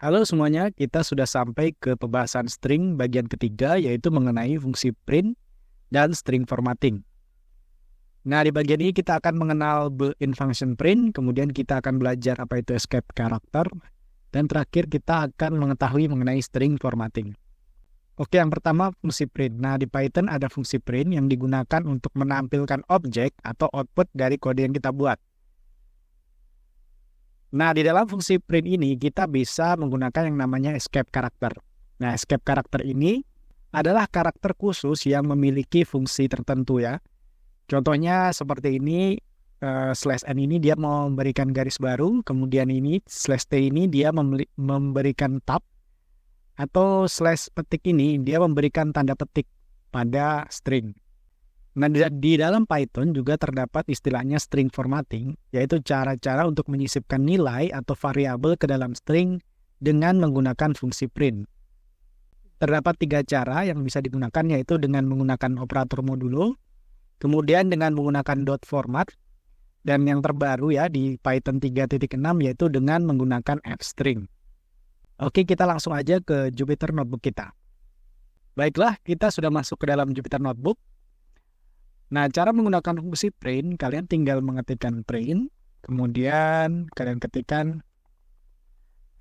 Halo semuanya, kita sudah sampai ke pembahasan string bagian ketiga, yaitu mengenai fungsi print dan string formatting. Nah, di bagian ini kita akan mengenal built-in function print, kemudian kita akan belajar apa itu escape character, dan terakhir kita akan mengetahui mengenai string formatting. Oke, yang pertama fungsi print. Nah, di Python ada fungsi print yang digunakan untuk menampilkan objek atau output dari kode yang kita buat. Nah, di dalam fungsi print ini kita bisa menggunakan yang namanya escape character. Nah, escape character ini adalah karakter khusus yang memiliki fungsi tertentu ya. Contohnya seperti ini, slash n ini dia memberikan garis baru, kemudian ini slash t ini dia memberikan tab, atau slash petik ini dia memberikan tanda petik pada string. Nah, di dalam Python juga terdapat istilahnya string formatting, yaitu cara-cara untuk menyisipkan nilai atau variabel ke dalam string dengan menggunakan fungsi print. Terdapat 3 cara yang bisa digunakan, yaitu dengan menggunakan operator modulo, kemudian dengan menggunakan dot format, dan yang terbaru ya di Python 3.6 yaitu dengan menggunakan fstring. Oke, kita langsung aja ke Jupyter Notebook kita. Baiklah, kita sudah masuk ke dalam Jupyter Notebook. Nah, cara menggunakan fungsi print, kalian tinggal mengetikkan print, kemudian kalian ketikkan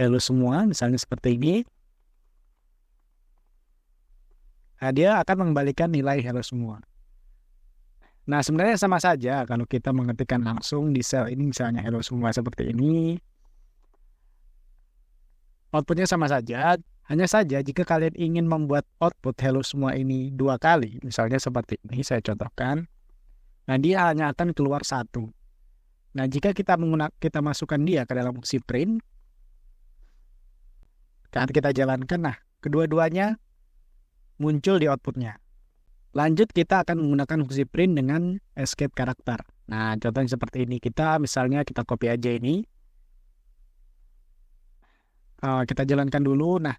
hello semua, misalnya seperti ini. Nah, dia akan mengembalikan nilai hello semua. Nah, sebenarnya sama saja kalau kita mengetikkan langsung di sel ini, misalnya hello semua seperti ini. Outputnya sama saja, hanya saja jika kalian ingin membuat output hello semua ini 2 kali, misalnya seperti ini, saya contohkan. Nah, dia hanya akan keluar 1. Nah, jika kita masukkan dia ke dalam fungsi print, saat kita jalankan, nah, kedua-duanya muncul di outputnya. Lanjut, kita akan menggunakan fungsi print dengan escape character. Nah, contohnya seperti ini. Misalnya kita copy aja ini. Kita jalankan dulu. Nah,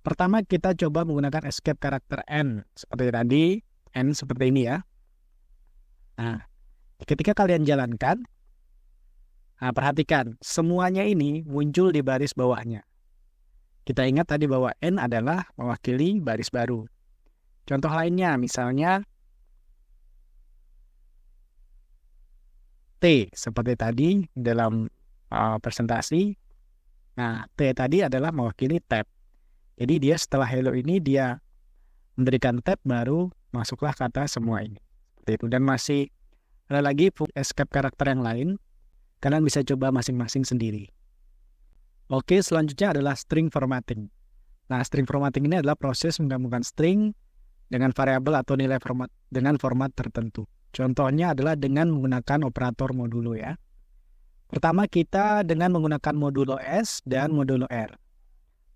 pertama kita coba menggunakan escape character n. Seperti tadi, n seperti ini ya. Nah, ketika kalian jalankan, nah, perhatikan, semuanya ini muncul di baris bawahnya. Kita ingat tadi bahwa n adalah mewakili baris baru. Contoh lainnya, misalnya T, seperti tadi dalam presentasi. Nah, T tadi adalah mewakili tab. Jadi dia setelah hello ini dia memberikan tab, baru masuklah kata semua ini. Seperti itu. Dan masih ada lagi escape karakter yang lain. Kalian bisa coba masing-masing sendiri. Oke, selanjutnya adalah string formatting. Nah, string formatting ini adalah proses menggabungkan string dengan variabel atau nilai format dengan format tertentu. Contohnya adalah dengan menggunakan operator modulo ya. Pertama, kita dengan menggunakan modulo S dan modulo R.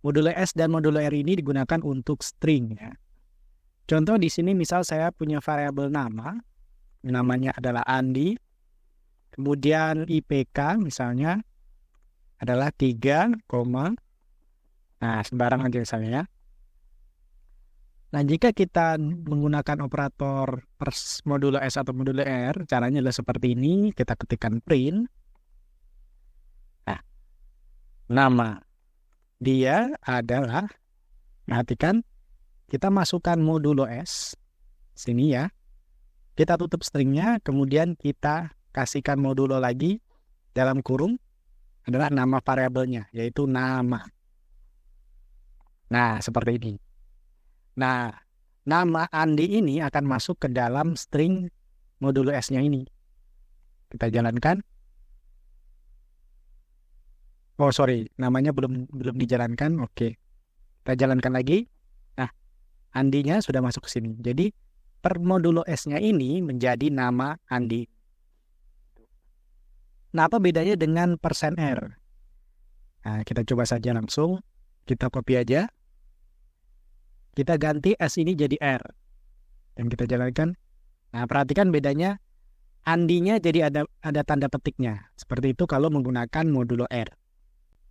Modulo S dan modulo R ini digunakan untuk string ya. Contoh di sini misal saya punya variabel nama, namanya adalah Andi. Kemudian IPK misalnya adalah 3, nah sembarang aja misalnya ya. Nah, jika kita menggunakan operator modulo S atau modulo R, caranya adalah seperti ini. Kita ketikkan print. Nah, nama dia adalah, perhatikan, kita masukkan modulo S sini ya. Kita tutup stringnya, kemudian kita kasihkan modulo lagi dalam kurung adalah nama variabelnya, yaitu nama. Nah, seperti ini. Nah, nama Andi ini akan masuk ke dalam string modulo S-nya ini. Kita jalankan. Oh, sorry, namanya belum dijalankan. Oke. Kita jalankan lagi. Nah, Andinya sudah masuk ke sini. Jadi, per modulo S-nya ini menjadi nama Andi. Nah, apa bedanya dengan %R? Nah, kita coba saja langsung. Kita copy aja. Kita ganti S ini jadi R. Dan kita jalankan. Nah, perhatikan bedanya. Andinya jadi ada tanda petiknya. Seperti itu kalau menggunakan modulo R.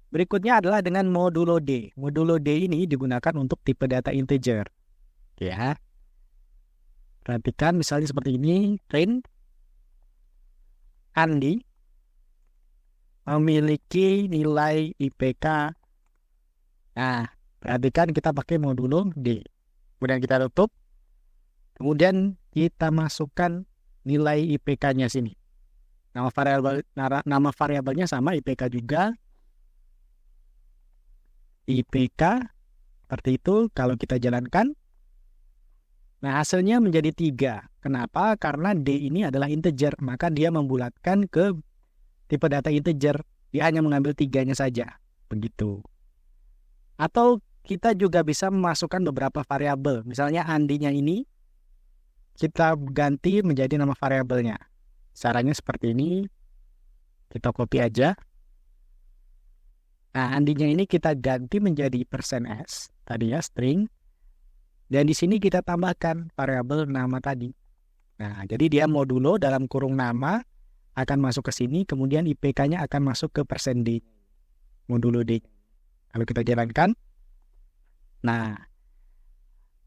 Berikutnya adalah dengan modulo D. Modulo D ini digunakan untuk tipe data integer. Ya. Perhatikan misalnya seperti ini. Print. Andi memiliki nilai IPK Nah, perhatikan kita pakai modulo D. Kemudian kita tutup. Kemudian kita masukkan nilai IPK-nya sini. Nama variabelnya sama, IPK juga. IPK seperti itu kalau kita jalankan. Nah, hasilnya menjadi 3. Kenapa? Karena D ini adalah integer, maka dia membulatkan ke tipe data integer. Dia hanya mengambil 3-nya saja. Begitu. Atau kita juga bisa memasukkan beberapa variabel. Misalnya Andinya ini kita ganti menjadi nama variabelnya. Caranya seperti ini. Kita copy aja. Nah, Andinya ini kita ganti menjadi %s, tadinya string. Dan di sini kita tambahkan variabel nama tadi. Nah, jadi dia modulo dalam kurung nama akan masuk ke sini, kemudian IPK-nya akan masuk ke %D. Modulo D. Kalau kita jalankan. Nah,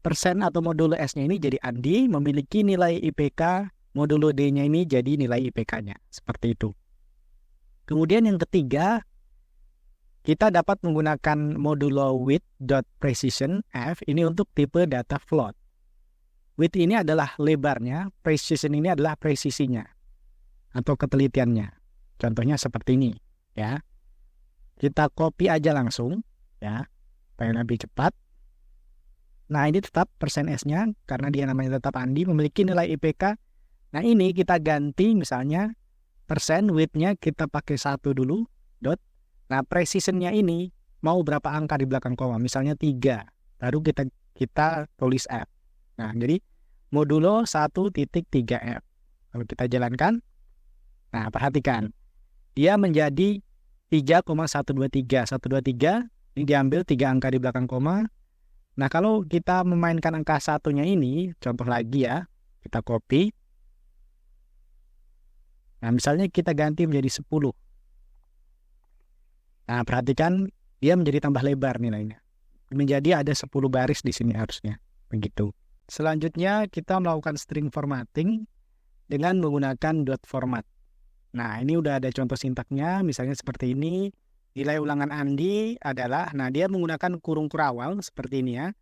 persen atau modulo S-nya ini jadi Andi, memiliki nilai IPK, modulo D-nya ini jadi nilai IPK-nya. Seperti itu. Kemudian yang ketiga, kita dapat menggunakan modulo width.precision f ini untuk tipe data float. Width ini adalah lebarnya, precision ini adalah presisinya atau ketelitiannya. Contohnya seperti ini, ya. Kita copy aja langsung, ya, supaya lebih cepat. Nah, ini tetap %s-nya karena dia namanya tetap Andi, memiliki nilai IPK. Nah, ini kita ganti misalnya %width-nya kita pakai 1 dulu, dot. Nah, precision-nya ini mau berapa angka di belakang koma? Misalnya 3. Baru kita tulis F. Nah, jadi modulo 1.3F. Kalau kita jalankan, nah perhatikan. Dia menjadi 3,123. 123, ini diambil 3 angka di belakang koma. Nah, kalau kita memainkan angka 1-nya ini, contoh lagi ya, kita copy. Nah, misalnya kita ganti menjadi 10. Nah, perhatikan dia menjadi tambah lebar nilainya. Menjadi ada 10 baris di sini harusnya. Begitu. Selanjutnya kita melakukan string formatting dengan menggunakan dot format. Nah, ini udah ada contoh sintaknya, misalnya seperti ini. Nilai ulangan Andi adalah, nah dia menggunakan kurung kurawal seperti ini ya.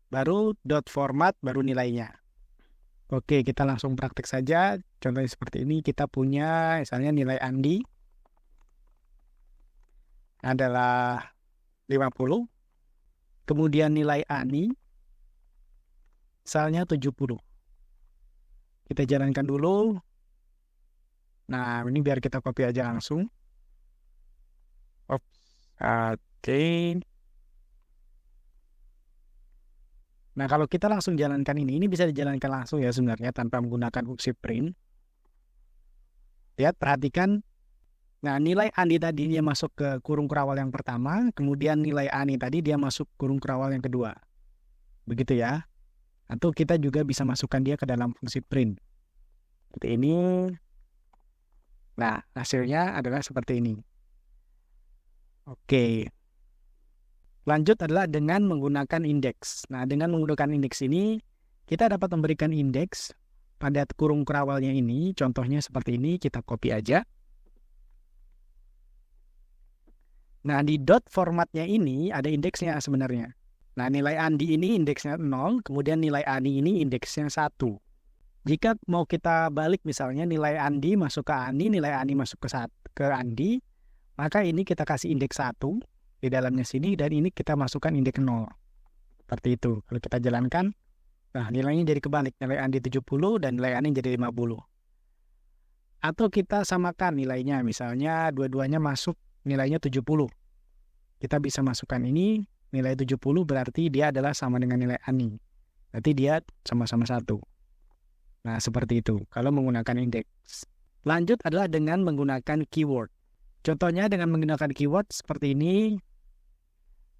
Baru dot format, baru nilainya. Oke, kita langsung praktek saja. Contohnya seperti ini, kita punya misalnya nilai Andi adalah 50. Kemudian nilai Ani misalnya 70. Kita jalankan dulu. Nah, ini biar kita copy aja langsung. Oke. Nah, kalau kita langsung jalankan ini bisa dijalankan langsung ya sebenarnya tanpa menggunakan fungsi print. Lihat, perhatikan. Nah, nilai Andi tadi dia masuk ke kurung kurawal yang pertama, kemudian nilai Ani tadi dia masuk kurung kurawal yang kedua. Begitu ya. Atau kita juga bisa masukkan dia ke dalam fungsi print. Seperti ini. Nah, hasilnya adalah seperti ini. Oke. Lanjut adalah dengan menggunakan indeks. Nah, dengan menggunakan indeks ini, kita dapat memberikan indeks pada kurung kurawalnya ini. Contohnya seperti ini, kita copy aja. Nah, di dot formatnya ini ada indeksnya sebenarnya. Nah, nilai Andi ini indeksnya 0, kemudian nilai Ani ini indeksnya 1. Jika mau kita balik misalnya nilai Andi masuk ke Ani, nilai Ani masuk ke Andi, maka ini kita kasih indeks 1 di dalamnya sini, dan ini kita masukkan indeks 0. Seperti itu. Kalau kita jalankan, nah nilainya jadi kebalik. Nilai Andi 70 dan nilai Ani jadi 50. Atau kita samakan nilainya, misalnya dua-duanya masuk nilainya 70. Kita bisa masukkan ini, nilai 70 berarti dia adalah sama dengan nilai Ani. Berarti dia sama-sama 1. Nah, seperti itu kalau menggunakan indeks. Lanjut adalah dengan menggunakan keyword. Contohnya dengan menggunakan keyword seperti ini.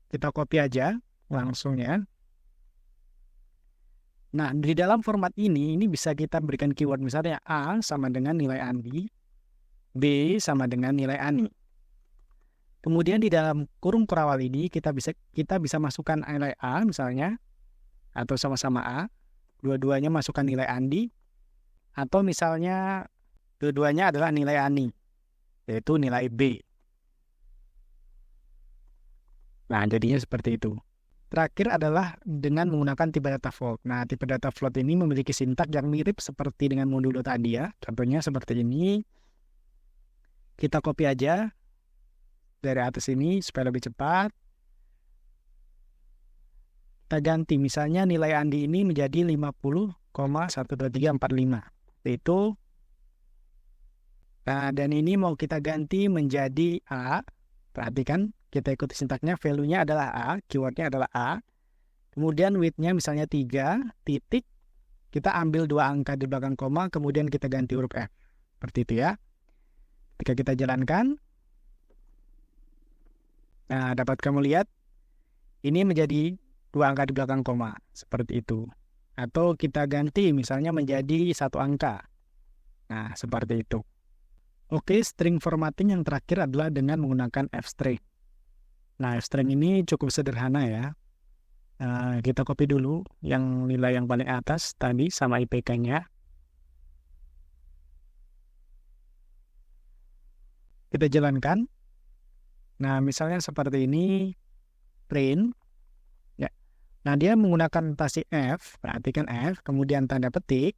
Kita copy aja langsung ya. Nah, di dalam format ini bisa kita berikan keyword misalnya A sama dengan nilai Andi, B sama dengan nilai Ani. Kemudian di dalam kurung kurawal ini kita bisa masukkan nilai A misalnya, atau sama-sama A, dua-duanya masukkan nilai Andi, atau misalnya dua-duanya adalah nilai Ani, yaitu nilai B. Nah, jadinya seperti itu. Terakhir adalah dengan menggunakan tipe data float. Nah, tipe data float ini memiliki sintak yang mirip seperti dengan modulo tadi ya. Contohnya seperti ini. Kita copy aja dari atas ini supaya lebih cepat. Kita ganti misalnya nilai Andi ini menjadi 50,12345. Itu. Nah, dan ini mau kita ganti menjadi A. Perhatikan, kita ikuti sintaknya, value-nya adalah A, keyword-nya adalah A. Kemudian width-nya misalnya 3, titik. Kita ambil 2 angka di belakang koma, kemudian kita ganti huruf F. Seperti itu ya. Ketika kita jalankan. Nah, dapat kamu lihat, ini menjadi 2 angka di belakang koma. Seperti itu. Atau kita ganti misalnya menjadi 1 angka. Nah, seperti itu. Oke, string formatting yang terakhir adalah dengan menggunakan f-string. Nah, f-string ini cukup sederhana ya. Kita copy dulu yang nilai yang paling atas tadi sama IPK-nya. Kita jalankan. Nah, misalnya seperti ini, print. Ya. Nah, dia menggunakan notasi F, perhatikan F, kemudian tanda petik,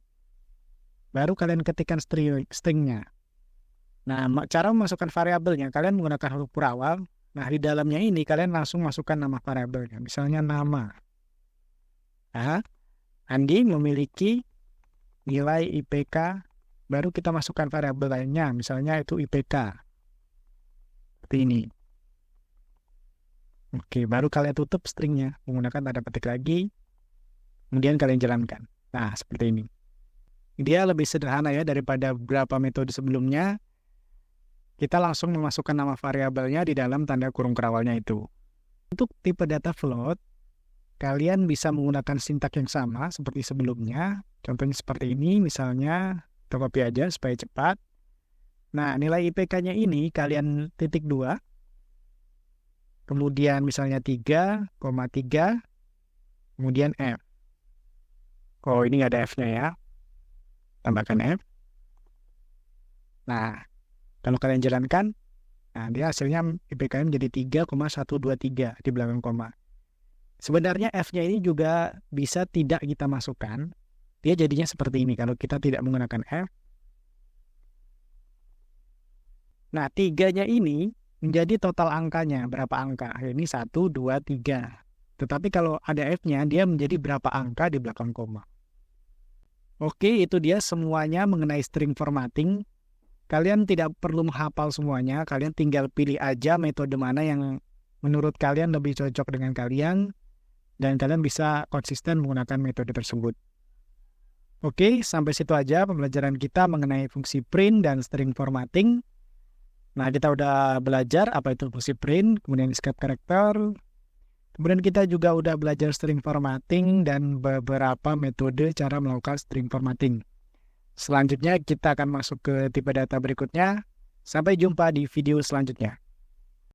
baru kalian ketikkan stringnya. Nah, cara memasukkan variabelnya, kalian menggunakan huruf awal. Nah, di dalamnya ini kalian langsung masukkan nama variabelnya. Misalnya nama. Nah, Andi memiliki nilai IPK, baru kita masukkan variabel lainnya. Misalnya itu IPK. Seperti ini. Oke, baru kalian tutup stringnya. Menggunakan tanda petik lagi. Kemudian kalian jalankan. Nah, seperti ini. Dia lebih sederhana ya daripada beberapa metode sebelumnya. Kita langsung memasukkan nama variabelnya di dalam tanda kurung kerawalnya itu. Untuk tipe data float, kalian bisa menggunakan sintak yang sama seperti sebelumnya. Contohnya seperti ini, misalnya, kita copy aja supaya cepat. Nah, nilai IPK-nya ini kalian titik 2. Kemudian misalnya 3,3. Kemudian F. Oh, ini nggak ada F-nya ya. Tambahkan F. Nah, kalau kalian jalankan, nah dia hasilnya IPK menjadi 3,123 di belakang koma. Sebenarnya F-nya ini juga bisa tidak kita masukkan. Dia jadinya seperti ini kalau kita tidak menggunakan F. Nah, 3-nya ini menjadi total angkanya. Berapa angka? Ini 1, 2, 3. Tetapi kalau ada F-nya, dia menjadi berapa angka di belakang koma. Oke, itu dia semuanya mengenai string formatting. Kalian tidak perlu menghafal semuanya, kalian tinggal pilih aja metode mana yang menurut kalian lebih cocok dengan kalian, dan kalian bisa konsisten menggunakan metode tersebut. Oke, sampai situ aja pembelajaran kita mengenai fungsi print dan string formatting. Nah, kita udah belajar apa itu fungsi print, kemudian escape character, kemudian kita juga udah belajar string formatting dan beberapa metode cara melakukan string formatting. Selanjutnya kita akan masuk ke tipe data berikutnya. Sampai jumpa di video selanjutnya.